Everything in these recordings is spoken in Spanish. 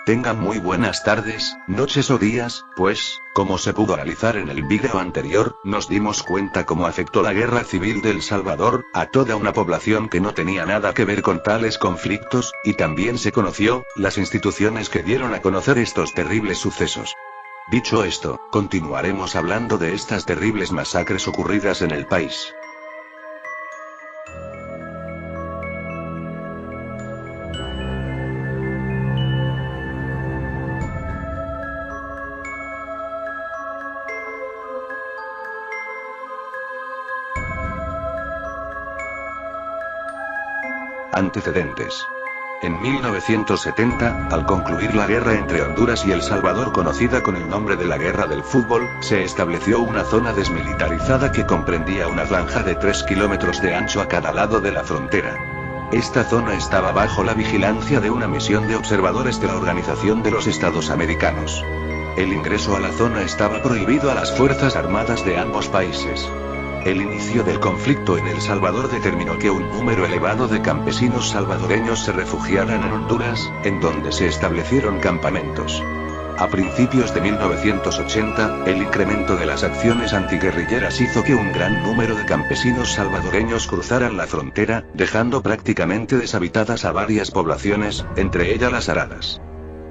Tengan muy buenas tardes, noches o días, pues, como se pudo analizar en el vídeo anterior, nos dimos cuenta cómo afectó la guerra civil de El Salvador a toda una población que no tenía nada que ver con tales conflictos, y también se conoció las instituciones que dieron a conocer estos terribles sucesos. Dicho esto, continuaremos hablando de estas terribles masacres ocurridas en el país. Antecedentes. En 1970, al concluir la guerra entre Honduras y El Salvador conocida con el nombre de la Guerra del Fútbol, se estableció una zona desmilitarizada que comprendía una franja de 3 kilómetros de ancho a cada lado de la frontera. Esta zona estaba bajo la vigilancia de una misión de observadores de la Organización de los Estados Americanos. El ingreso a la zona estaba prohibido a las Fuerzas Armadas de ambos países. El inicio del conflicto en El Salvador determinó que un número elevado de campesinos salvadoreños se refugiaran en Honduras, en donde se establecieron campamentos. A principios de 1980, el incremento de las acciones antiguerrilleras hizo que un gran número de campesinos salvadoreños cruzaran la frontera, dejando prácticamente deshabitadas a varias poblaciones, entre ellas las Aradas.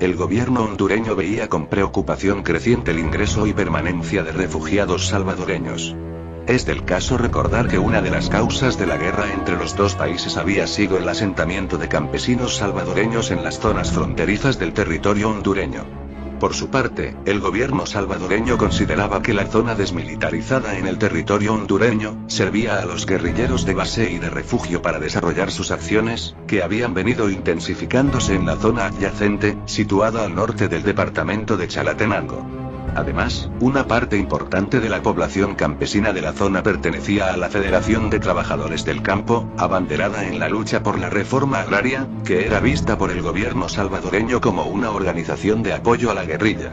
El gobierno hondureño veía con preocupación creciente el ingreso y permanencia de refugiados salvadoreños. Es del caso recordar que una de las causas de la guerra entre los dos países había sido el asentamiento de campesinos salvadoreños en las zonas fronterizas del territorio hondureño. Por su parte, el gobierno salvadoreño consideraba que la zona desmilitarizada en el territorio hondureño servía a los guerrilleros de base y de refugio para desarrollar sus acciones, que habían venido intensificándose en la zona adyacente, situada al norte del departamento de Chalatenango. Además, una parte importante de la población campesina de la zona pertenecía a la Federación de Trabajadores del Campo, abanderada en la lucha por la reforma agraria, que era vista por el gobierno salvadoreño como una organización de apoyo a la guerrilla.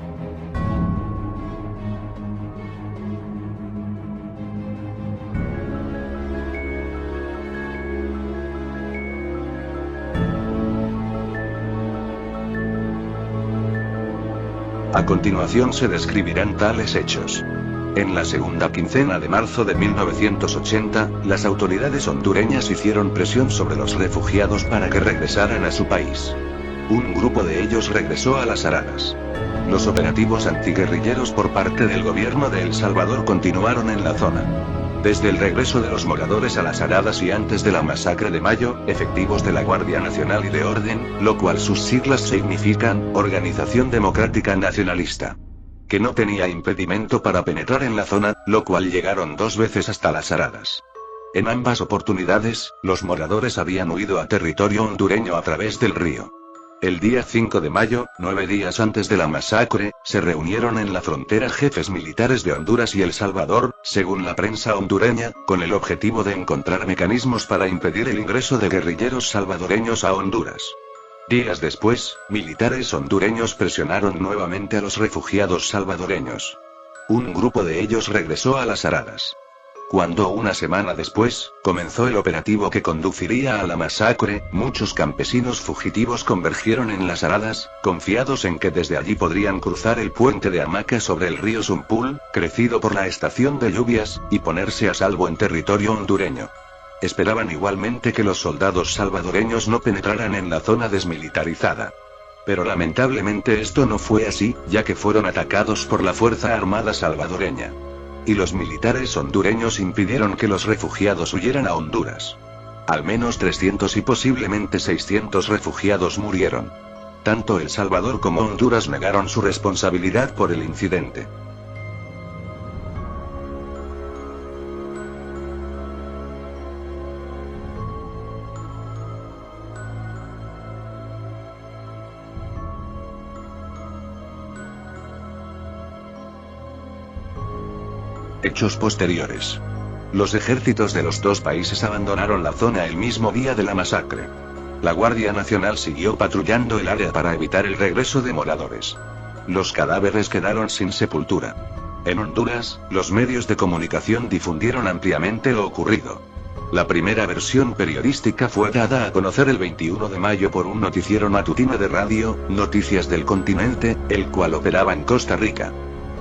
A continuación se describirán tales hechos. En la segunda quincena de marzo de 1980, las autoridades hondureñas hicieron presión sobre los refugiados para que regresaran a su país. Un grupo de ellos regresó a las Aradas. Los operativos antiguerrilleros por parte del gobierno de El Salvador continuaron en la zona. Desde el regreso de los moradores a las Aradas y antes de la masacre de mayo, efectivos de la Guardia Nacional y de Orden, lo cual sus siglas significan, Organización Democrática Nacionalista, que no tenía impedimento para penetrar en la zona, lo cual llegaron 2 veces hasta las Aradas. En ambas oportunidades, los moradores habían huido a territorio hondureño a través del río. El día 5 de mayo, 9 días antes de la masacre, se reunieron en la frontera jefes militares de Honduras y El Salvador, según la prensa hondureña, con el objetivo de encontrar mecanismos para impedir el ingreso de guerrilleros salvadoreños a Honduras. Días después, militares hondureños presionaron nuevamente a los refugiados salvadoreños. Un grupo de ellos regresó a las Aradas. Cuando una semana después, comenzó el operativo que conduciría a la masacre, muchos campesinos fugitivos convergieron en las Aradas, confiados en que desde allí podrían cruzar el puente de hamaca sobre el río Zumpul, crecido por la estación de lluvias, y ponerse a salvo en territorio hondureño. Esperaban igualmente que los soldados salvadoreños no penetraran en la zona desmilitarizada. Pero lamentablemente esto no fue así, ya que fueron atacados por la Fuerza Armada salvadoreña. Y los militares hondureños impidieron que los refugiados huyeran a Honduras. Al menos 300 y posiblemente 600 refugiados murieron. Tanto El Salvador como Honduras negaron su responsabilidad por el incidente. Hechos posteriores. Los ejércitos de los dos países abandonaron la zona el mismo día de la masacre. La Guardia Nacional siguió patrullando el área para evitar el regreso de moradores. Los cadáveres quedaron sin sepultura. En Honduras, los medios de comunicación difundieron ampliamente lo ocurrido. La primera versión periodística fue dada a conocer el 21 de mayo por un noticiero matutino de radio, Noticias del Continente, el cual operaba en Costa Rica.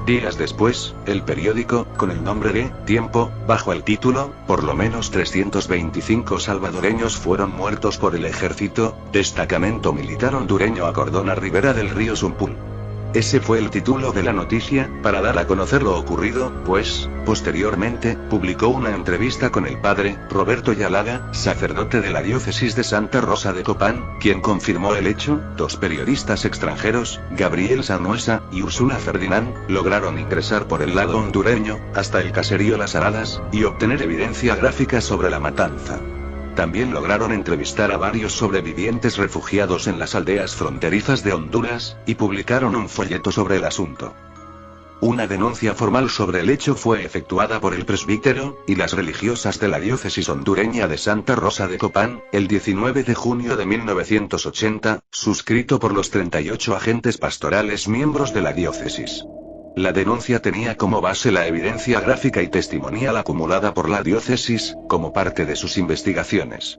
Días después, el periódico, con el nombre de Tiempo, bajo el título, por lo menos 325 salvadoreños fueron muertos por el ejército, destacamento militar hondureño acordón a ribera del río Sumpul. Ese fue el título de la noticia, para dar a conocer lo ocurrido, pues, posteriormente, publicó una entrevista con el padre, Roberto Yalaga, sacerdote de la diócesis de Santa Rosa de Copán, quien confirmó el hecho. Dos periodistas extranjeros, Gabriel Sanuesa y Úrsula Ferdinand, lograron ingresar por el lado hondureño, hasta el caserío Las Aradas, y obtener evidencia gráfica sobre la matanza. También lograron entrevistar a varios sobrevivientes refugiados en las aldeas fronterizas de Honduras, y publicaron un folleto sobre el asunto. Una denuncia formal sobre el hecho fue efectuada por el presbítero y las religiosas de la diócesis hondureña de Santa Rosa de Copán, el 19 de junio de 1980, suscrito por los 38 agentes pastorales miembros de la diócesis. La denuncia tenía como base la evidencia gráfica y testimonial acumulada por la diócesis, como parte de sus investigaciones.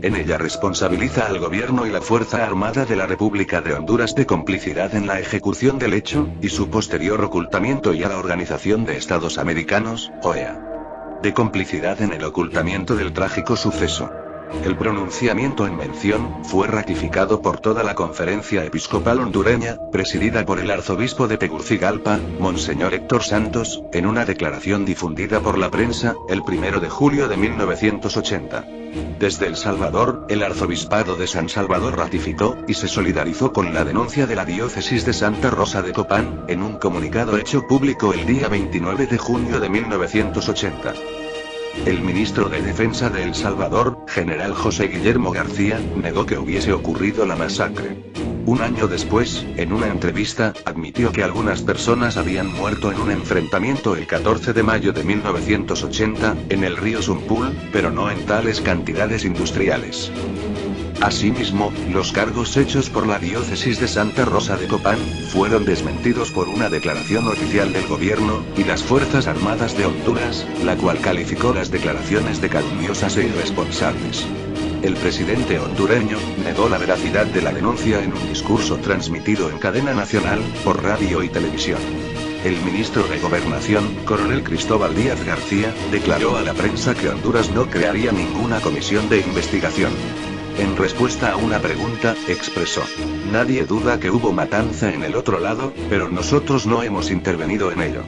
En ella responsabiliza al gobierno y la Fuerza Armada de la República de Honduras de complicidad en la ejecución del hecho, y su posterior ocultamiento, y a la Organización de Estados Americanos, OEA, de complicidad en el ocultamiento del trágico suceso. El pronunciamiento en mención fue ratificado por toda la Conferencia Episcopal hondureña, presidida por el arzobispo de Tegucigalpa, Monseñor Héctor Santos, en una declaración difundida por la prensa, el 1 de julio de 1980. Desde El Salvador, el arzobispado de San Salvador ratificó, y se solidarizó con la denuncia de la diócesis de Santa Rosa de Copán, en un comunicado hecho público el día 29 de junio de 1980. El ministro de Defensa de El Salvador, general José Guillermo García, negó que hubiese ocurrido la masacre. Un año después, en una entrevista, admitió que algunas personas habían muerto en un enfrentamiento el 14 de mayo de 1980, en el río Sumpul, pero no en tales cantidades industriales. Asimismo, los cargos hechos por la diócesis de Santa Rosa de Copán, fueron desmentidos por una declaración oficial del gobierno, y las Fuerzas Armadas de Honduras, la cual calificó las declaraciones de calumniosas e irresponsables. El presidente hondureño, negó la veracidad de la denuncia en un discurso transmitido en cadena nacional, por radio y televisión. El ministro de Gobernación, coronel Cristóbal Díaz García, declaró a la prensa que Honduras no crearía ninguna comisión de investigación. En respuesta a una pregunta, expresó: "Nadie duda que hubo matanza en el otro lado, pero nosotros no hemos intervenido en ello".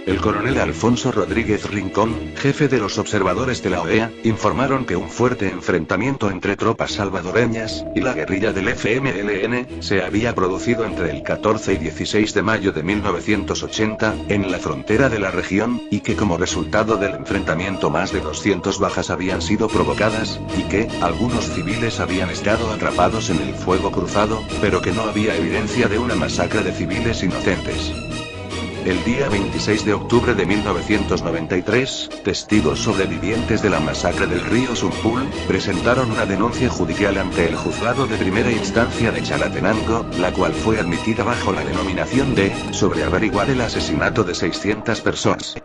El coronel Alfonso Rodríguez Rincón, jefe de los observadores de la OEA, informaron que un fuerte enfrentamiento entre tropas salvadoreñas y la guerrilla del FMLN se había producido entre el 14 y 16 de mayo de 1980, en la frontera de la región, y que como resultado del enfrentamiento más de 200 bajas habían sido provocadas, y que algunos civiles habían estado atrapados en el fuego cruzado, pero que no había evidencia de una masacre de civiles inocentes. El día 26 de octubre de 1993, testigos sobrevivientes de la masacre del río Sumpul, presentaron una denuncia judicial ante el juzgado de primera instancia de Chalatenango, la cual fue admitida bajo la denominación de, sobre averiguar el asesinato de 600 personas.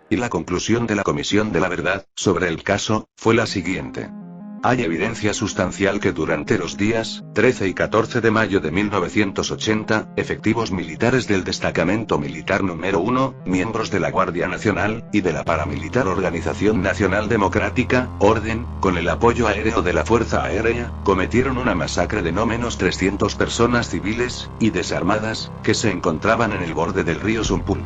Y la conclusión de la Comisión de la Verdad, sobre el caso, fue la siguiente. Hay evidencia sustancial que durante los días 13 y 14 de mayo de 1980, efectivos militares del Destacamento Militar número 1, miembros de la Guardia Nacional, y de la paramilitar Organización Nacional Democrática, Orden, con el apoyo aéreo de la Fuerza Aérea, cometieron una masacre de no menos 300 personas civiles y desarmadas, que se encontraban en el borde del río Sumpul.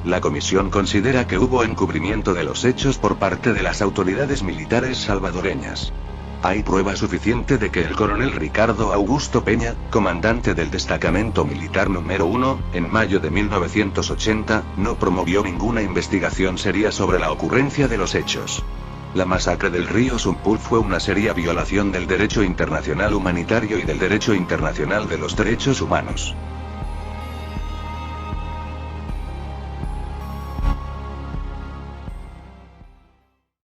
La comisión considera que hubo encubrimiento de los hechos por parte de las autoridades militares salvadoreñas. Hay prueba suficiente de que el coronel Ricardo Augusto Peña, comandante del Destacamento Militar número 1, en mayo de 1980, no promovió ninguna investigación seria sobre la ocurrencia de los hechos. La masacre del río Sumpul fue una seria violación del derecho internacional humanitario y del derecho internacional de los derechos humanos.